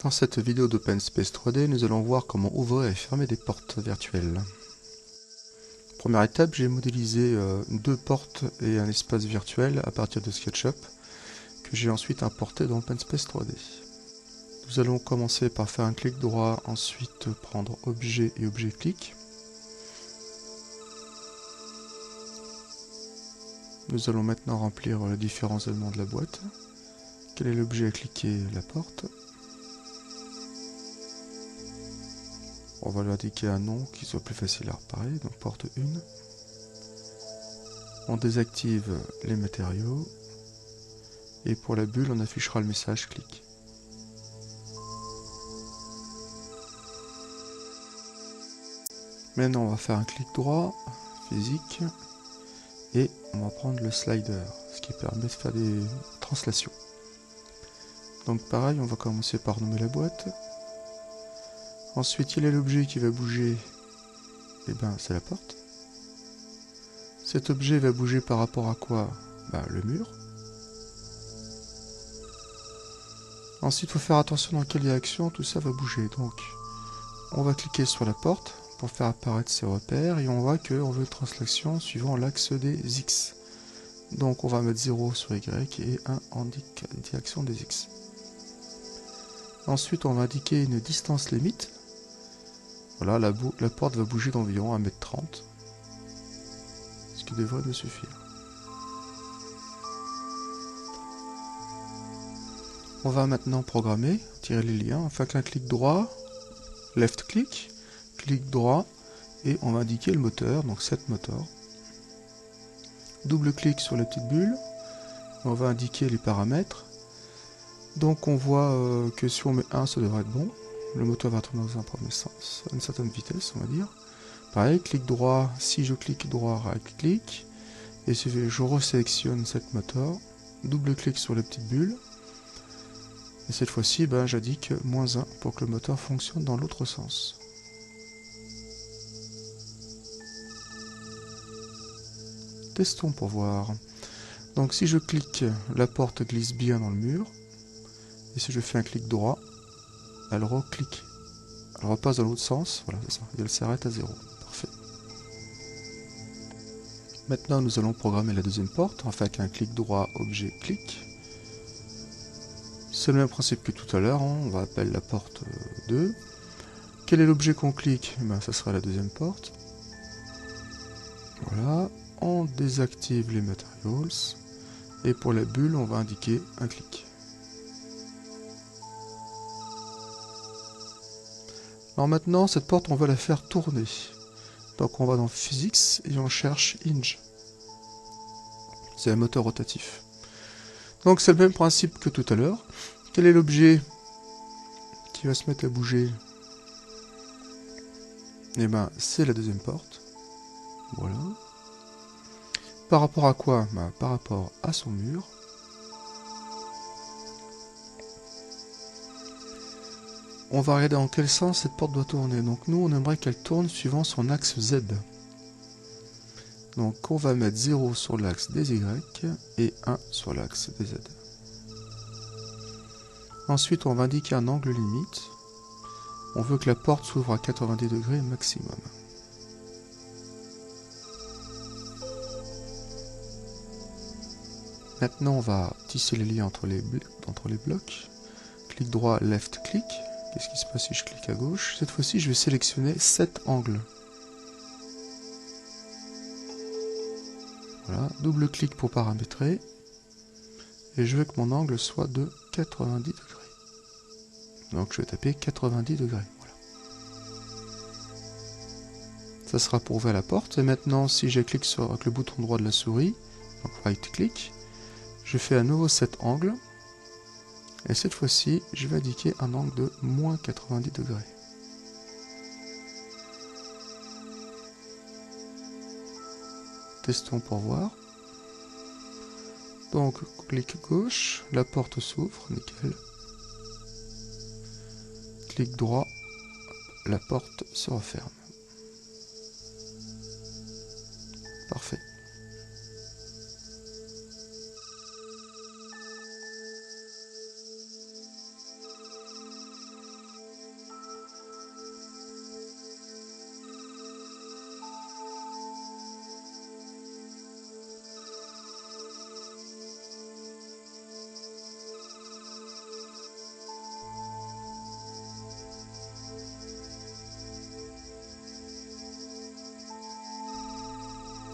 Dans cette vidéo d'OpenSpace 3D, nous allons voir comment ouvrir et fermer des portes virtuelles. Première étape, j'ai modélisé deux portes et un espace virtuel à partir de SketchUp que j'ai ensuite importé dans OpenSpace 3D. Nous allons commencer par faire un clic droit, ensuite prendre Objet et Objet clic. Nous allons maintenant remplir les différents éléments de la boîte. Quel est l'objet à cliquer? La porte. On va lui indiquer un nom qui soit plus facile à repérer, donc porte 1. On désactive les matériaux. Et pour la bulle, on affichera le message clic. Maintenant, on va faire un clic droit, physique, et on va prendre le slider, ce qui permet de faire des translations. Donc pareil, on va commencer par nommer la boîte. Ensuite, il y a l'objet qui va bouger, et ben c'est la porte. Cet objet va bouger par rapport à quoi? Le mur. Ensuite, il faut faire attention dans quelle direction tout ça va bouger. Donc, on va cliquer sur la porte pour faire apparaître ses repères et on voit qu'on veut une translation suivant l'axe des X. Donc, on va mettre 0 sur Y et 1 en direction des X. Ensuite, on va indiquer une distance limite. Voilà, la porte va bouger d'environ 1,30 m, ce qui devrait nous suffire. On va maintenant programmer, tirer les liens, on fait un clic droit, left click, clic droit, et on va indiquer le moteur, donc set motor. Double clic sur la petite bulle, on va indiquer les paramètres. Donc on voit que si on met 1, ça devrait être bon. Le moteur va tourner dans un premier sens, à une certaine vitesse, on va dire. Pareil, clic droit, si je clique droit, right click, et je resélectionne cette moteur, double clic sur la petite bulle, et cette fois-ci, j'indique -1 pour que le moteur fonctionne dans l'autre sens. Testons pour voir. Donc si je clique, la porte glisse bien dans le mur, et si je fais un clic droit, elle reclique. Elle repasse dans l'autre sens, voilà, c'est ça, et elle s'arrête à 0. Parfait. Maintenant, nous allons programmer la deuxième porte, en fait avec un clic droit, objet, clic. C'est le même principe que tout à l'heure, on va appeler la porte 2. Quel est l'objet qu'on clique? Ça sera la deuxième porte. Voilà, on désactive les materials, et pour la bulle, on va indiquer un clic. Alors maintenant, cette porte, on va la faire tourner. Donc on va dans Physics et on cherche Hinge. C'est un moteur rotatif. Donc c'est le même principe que tout à l'heure. Quel est l'objet qui va se mettre à bouger? C'est la deuxième porte. Voilà. Par rapport à quoi? Par rapport à son mur. On va regarder dans quel sens cette porte doit tourner. Donc nous, on aimerait qu'elle tourne suivant son axe Z. Donc on va mettre 0 sur l'axe des Y et 1 sur l'axe des Z. Ensuite, on va indiquer un angle limite. On veut que la porte s'ouvre à 90 degrés maximum. Maintenant, on va tisser les liens entre les blocs. Clic droit, left click. Qu'est-ce qui se passe si je clique à gauche? Cette fois-ci, je vais sélectionner 7 angles. Voilà, double clic pour paramétrer. Et je veux que mon angle soit de 90 degrés. Donc je vais taper 90 degrés. Voilà. Ça sera pour ouvrir la porte. Et maintenant, si je clique avec le bouton droit de la souris, donc right click, je fais à nouveau cet angle. Et cette fois-ci, je vais indiquer un angle de -90 degrés. Testons pour voir. Donc, clic gauche, la porte s'ouvre, nickel. Clic droit, la porte se referme.